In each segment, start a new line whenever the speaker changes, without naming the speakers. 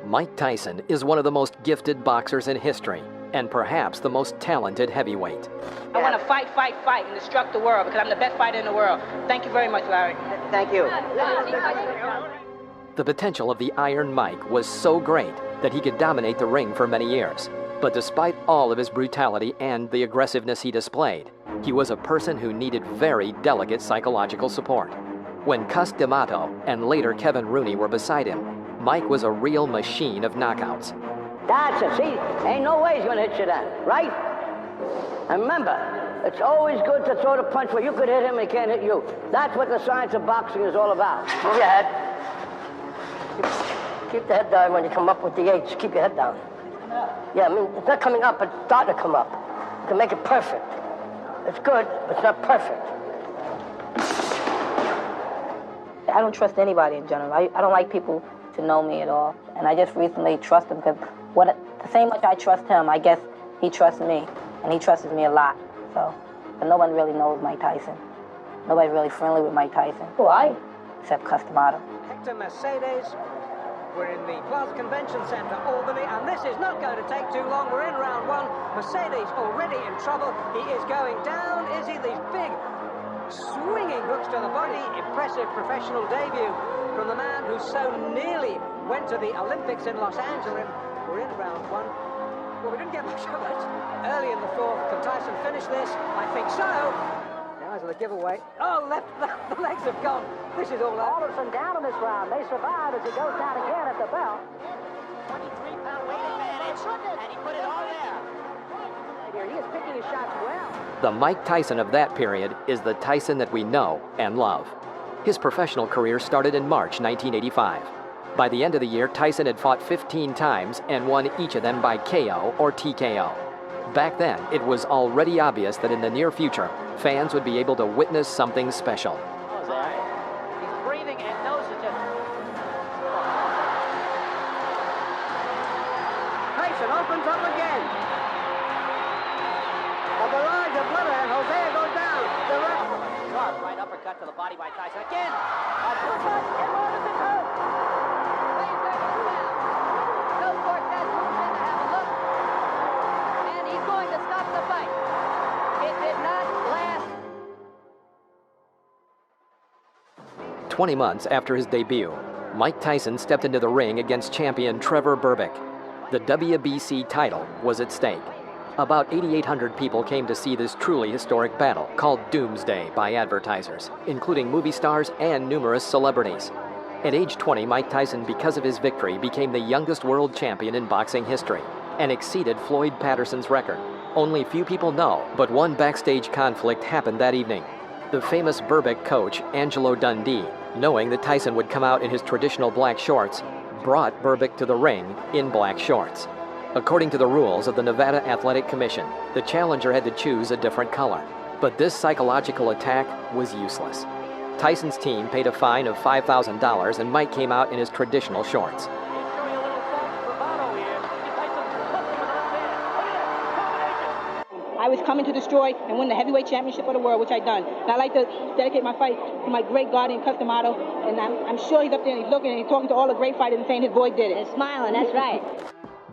Mike Tyson is one of the most gifted boxers in history, and perhaps the most talented heavyweight.
I want to fight, and destruct the world because I'm the best fighter in the world. Thank you very much, Larry.
Thank you.
The potential of the Iron Mike was so great that he could dominate the ring for many years. But despite all of his brutality and the aggressiveness he displayed, he was a person who needed very delicate psychological support. When Cus D'Amato and later Kevin Rooney were beside him, Mike was a real machine of knockouts.
That's it. See, ain't no way he's going to hit you then, right? And remember, it's always good to throw the punch where you could hit him and he can't hit you. That's what the science of boxing is all about. Move your head. Keep the head down when you come up with the H. Keep your head down. Yeah, I mean, it's not coming up, it's starting to come up. You can make it perfect. It's good, but it's not perfect.
I don't trust anybody in general. I don't like people to know me at all. And I just recently trusted him because the same much I trust him, I guess he trusts me. And he trusts me a lot. So, but no one really knows Mike Tyson. Nobody's really friendly with Mike Tyson.
Why?
Except Cus D'Amato.
Hector Mercedes. We're in the Plaza Convention Center, Albany, and this is not going to take too long. We're in round one. Mercedes already in trouble. He is going down, is he? These big swinging hooks to the body. Impressive professional debut from the man who so nearly went to the Olympics in Los Angeles. We're in round one. Well, we didn't get much of it early in the fourth. Can Tyson finish this? I think so. Now is the giveaway. Oh, the legs have gone. This is all out.
Alderson down in this round. They survive as he goes down again at the bell.
23-pound weight advantage, and he put it all there.
He is picking his shots well.
The Mike Tyson of that period is the Tyson that we know and love. His professional career started in March 1985. By the end of the year, Tyson had fought 15 times and won each of them by KO or TKO. Back then, it was already obvious that in the near future, fans would be able to witness something special.
He's breathing and knows it just...
Tyson opens up again. A barrage of blood, and Hosea goes down. The ref.
Sharp right uppercut to the body by Tyson. Again! Uppercut, and Anderson hurt! Lays back and down. No Cortez moves in to have a look. And he's going to stop the fight. It did not last.
20 months after his debut, Mike Tyson stepped into the ring against champion Trevor Berbick. The WBC title was at stake. About 8,800 people came to see this truly historic battle, called Doomsday by advertisers, including movie stars and numerous celebrities. At age 20, Mike Tyson, because of his victory, became the youngest world champion in boxing history and exceeded Floyd Patterson's record. Only few people know, but one backstage conflict happened that evening. The famous Berbick coach, Angelo Dundee, knowing that Tyson would come out in his traditional black shorts, brought Berbick to the ring in black shorts. According to the rules of the Nevada Athletic Commission, the challenger had to choose a different color. But this psychological attack was useless. Tyson's team paid a fine of $5,000 and Mike came out in his traditional shorts.
I was coming to destroy and win the heavyweight championship of the world, which I done. And I'd like to dedicate my fight to my great guardian, Cus D'Amato. And I'm sure he's up there and he's looking and he's talking to all the great fighters and saying his boy did it.
He's smiling, that's right.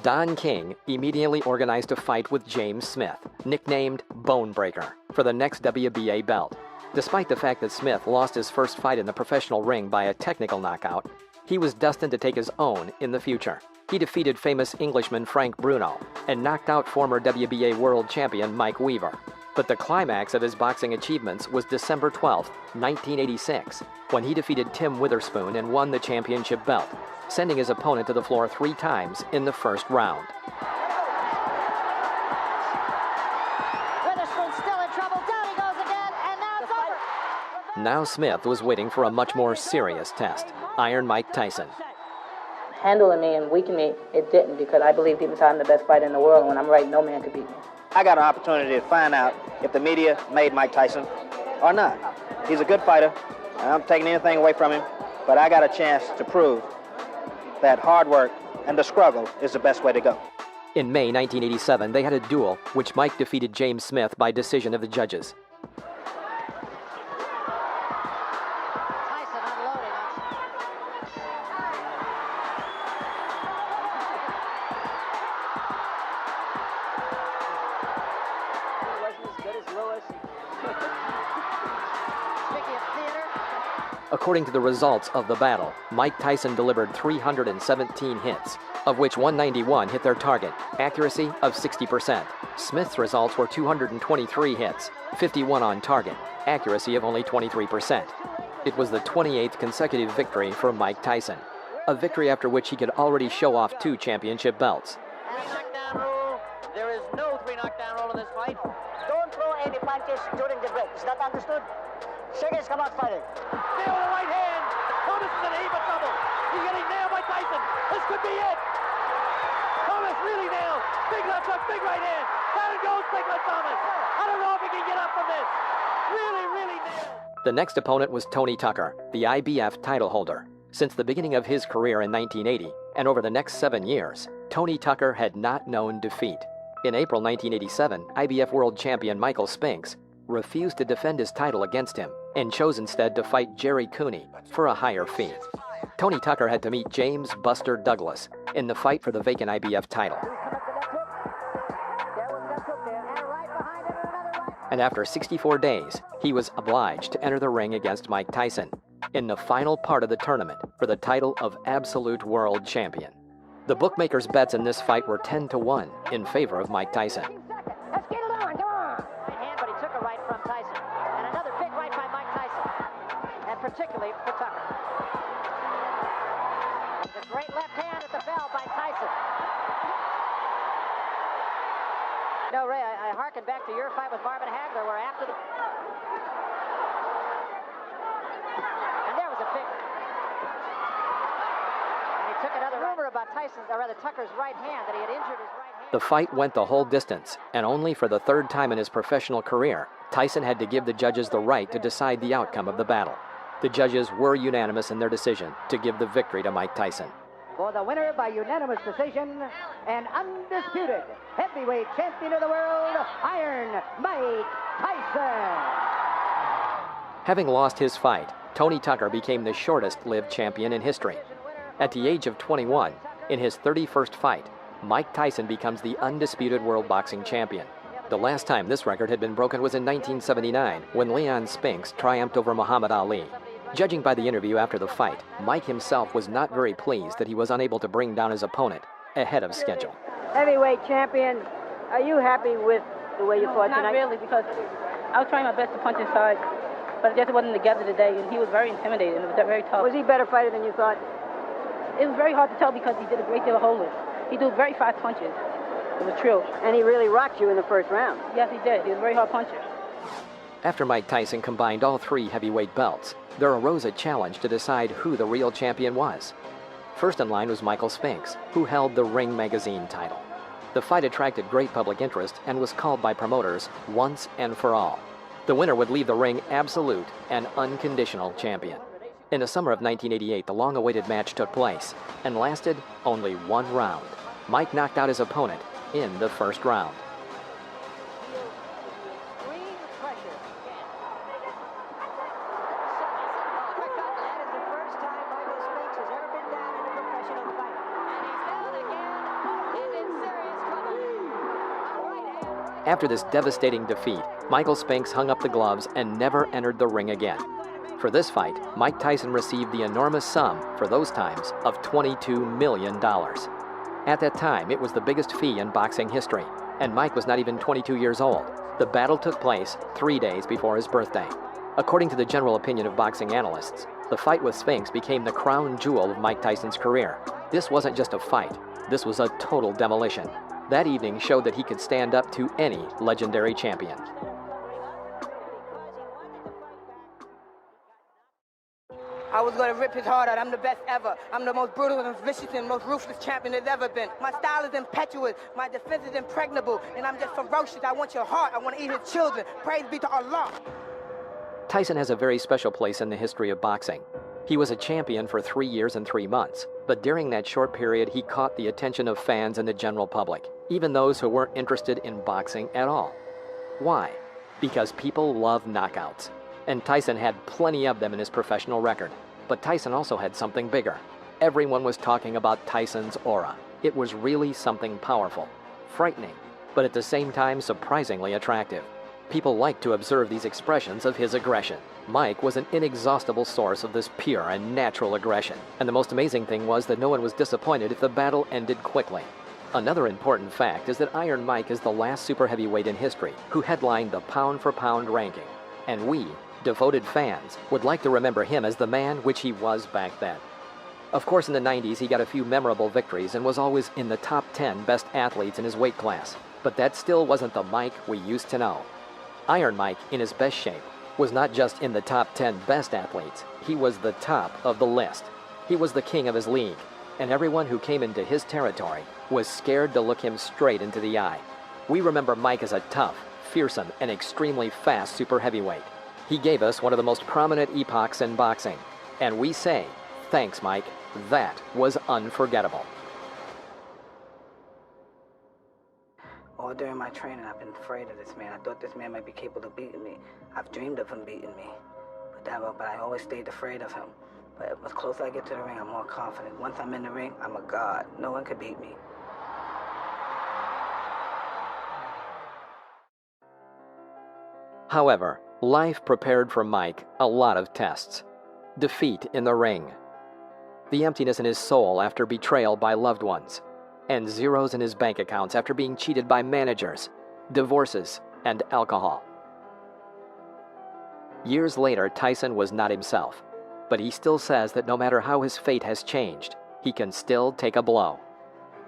Don King immediately organized a fight with James Smith, nicknamed Bonebreaker, for the next WBA belt. Despite the fact that Smith lost his first fight in the professional ring by a technical knockout, he was destined to take his own in the future. He defeated famous Englishman Frank Bruno and knocked out former WBA world champion Mike Weaver. But the climax of his boxing achievements was December 12, 1986, when he defeated Tim Witherspoon and won the championship belt, sending his opponent to the floor 3 times in the first round.
Witherspoon's still in trouble. Down he goes again, and now it's over.
Now Smith was waiting for a much more serious test, Iron Mike Tyson.
Handling me and weakening me, it didn't, because I believe deep inside I'm the best fighter in the world, and when I'm right, no man could beat me.
I got an opportunity to find out if the media made Mike Tyson or not. He's a good fighter. I'm taking anything away from him, but I got a chance to prove that hard work and the struggle is the best way to go.
In May 1987, they had a duel, which Mike defeated James Smith by decision of the judges.
Tyson unloading.
According to the results of the battle, Mike Tyson delivered 317 hits, of which 191 hit their target, accuracy of 60%. Smith's results were 223 hits, 51 on target, accuracy of only 23%. It was the 28th consecutive victory for Mike Tyson, a victory after which he could already show off 2 championship belts.
Three-knockdown rule. There is no three-knockdown rule in this fight.
Don't throw any punches during the break. Is that understood? Seconds come out fighting.
Nail with the right hand. Thomas is in a heap of trouble. He's getting nailed by Tyson. This could be it. Thomas really nailed. Big left hook, big right hand. Down it goes, big left Thomas. I don't know if he can get up from this. Really nailed.
The next opponent was Tony Tucker, the IBF title holder. Since the beginning of his career in 1980, and over the next 7 years, Tony Tucker had not known defeat. In April 1987, IBF world champion Michael Spinks refused to defend his title against him and chose instead to fight Jerry Cooney for a higher fee. Tony Tucker had to meet James Buster Douglas in the fight for the vacant IBF title. And after 64 days, he was obliged to enter the ring against Mike Tyson in the final part of the tournament for the title of Absolute World Champion. The bookmakers' bets in this fight were 10-1 in favor of Mike Tyson.
Let's get it on, come on. Right hand, but he took a right from Tyson. And another big right by Mike Tyson. And particularly for Tucker. There's a great left hand at the bell by Tyson. No, Ray, I hearken back to your fight with Marvin Hagler where after the... And there was a big... And he took another rumor about Tyson's, or rather Tucker's right hand, that he had injured his right hand.
The fight went the whole distance, and only for the 3rd time in his professional career, Tyson had to give the judges the right to decide the outcome of the battle. The judges were unanimous in their decision to give the victory to Mike Tyson.
For the winner by unanimous decision, and undisputed heavyweight champion of the world, Iron Mike Tyson.
Having lost his fight, Tony Tucker became the shortest-lived champion in history. At the age of 21, in his 31st fight, Mike Tyson becomes the undisputed world boxing champion. The last time this record had been broken was in 1979, when Leon Spinks triumphed over Muhammad Ali. Judging by the interview after the fight, Mike himself was not very pleased that he was unable to bring down his opponent ahead of schedule.
Heavyweight champion, are you happy with the way you fought tonight?
Not really, because I was trying my best to punch inside, but it just wasn't together today, and he was very intimidating. It was very tough.
Was he a better fighter than you thought?
It was very hard to tell because he did a great deal of holding. He threw very fast punches. It was true.
And he really rocked you in the first round.
Yes, he did. He was a very hard puncher.
After Mike Tyson combined all 3 heavyweight belts, there arose a challenge to decide who the real champion was. First in line was Michael Spinks, who held the Ring Magazine title. The fight attracted great public interest and was called by promoters once and for all. The winner would leave the ring absolute and unconditional champion. In the summer of 1988, the long-awaited match took place and lasted only 1 round. Mike knocked out his opponent in the first round. After this devastating defeat, Michael Spinks hung up the gloves and never entered the ring again. For this fight, Mike Tyson received the enormous sum, for those times, of $22 million. At that time, it was the biggest fee in boxing history, and Mike was not even 22 years old. The battle took place 3 days before his birthday. According to the general opinion of boxing analysts, the fight with Spinks became the crown jewel of Mike Tyson's career. This wasn't just a fight, this was a total demolition. That evening showed that he could stand up to any legendary champion.
I was going to rip his heart out. I'm the best ever. I'm the most brutal and vicious and most ruthless champion there's ever been. My style is impetuous. My defense is impregnable. And I'm just ferocious. I want your heart. I want to eat his children. Praise be to Allah.
Tyson has a very special place in the history of boxing. He was a champion for 3 years and 3 months, but during that short period, he caught the attention of fans and the general public, even those who weren't interested in boxing at all. Why? Because people love knockouts, and Tyson had plenty of them in his professional record. But Tyson also had something bigger. Everyone was talking about Tyson's aura. It was really something powerful, frightening, but at the same time surprisingly attractive. People liked to observe these expressions of his aggression. Mike was an inexhaustible source of this pure and natural aggression, and the most amazing thing was that no one was disappointed if the battle ended quickly. Another important fact is that Iron Mike is the last super heavyweight in history who headlined the pound-for-pound ranking, and we, devoted fans, would like to remember him as the man which he was back then. Of course, in the 90s, he got a few memorable victories and was always in the top 10 best athletes in his weight class, but that still wasn't the Mike we used to know. Iron Mike, in his best shape, was not just in the top 10 best athletes, he was the top of the list. He was the king of his league, and everyone who came into his territory was scared to look him straight into the eye. We remember Mike as a tough, fearsome, and extremely fast super heavyweight. He gave us one of the most prominent epochs in boxing, and we say, thanks, Mike, that was unforgettable.
All during my training, I've been afraid of this man. I thought this man might be capable of beating me. I've dreamed of him beating me, but I always stayed afraid of him. But as closer I get to the ring, I'm more confident. Once I'm in the ring, I'm a god. No one could beat me.
However, life prepared for Mike a lot of tests. Defeat in the ring, the emptiness in his soul after betrayal by loved ones, and zeros in his bank accounts after being cheated by managers, divorces, and alcohol. Years later, Tyson was not himself, but he still says that no matter how his fate has changed, he can still take a blow.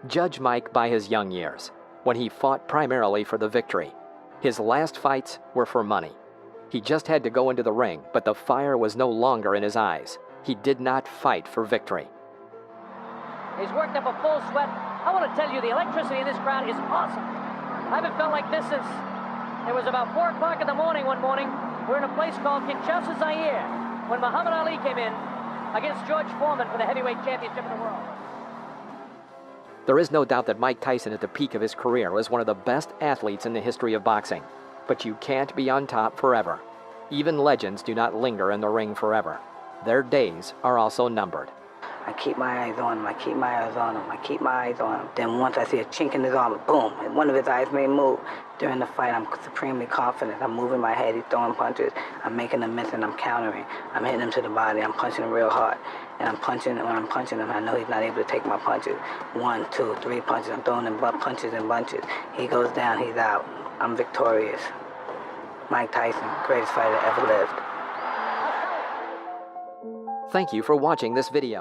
Judge Mike by his young years, when he fought primarily for the victory. His last fights were for money. He just had to go into the ring, but the fire was no longer in his eyes. He did not fight for victory.
He's worked up a full sweat. I want to tell you, the electricity in this crowd is awesome. I haven't felt like this since it was about 4 o'clock in the morning one morning. We're in a place called Kinshasa, Zaire, when Muhammad Ali came in against George Foreman for the heavyweight championship of the world.
There is no doubt that Mike Tyson at the peak of his career was one of the best athletes in the history of boxing. But you can't be on top forever. Even legends do not linger in the ring forever. Their days are also numbered.
I keep my eyes on him, I keep my eyes on him, I keep my eyes on him. Then once I see a chink in his armor, boom, and one of his eyes may move. During the fight, I'm supremely confident. I'm moving my head, he's throwing punches. I'm making him miss and I'm countering. I'm hitting him to the body, I'm punching him real hard. And I'm punching, and when I'm punching him, I know he's not able to take my punches. 1, 2, 3 punches, I'm throwing him punches and bunches. He goes down, he's out. I'm victorious. Mike Tyson, greatest fighter ever lived.
Thank you for watching this video.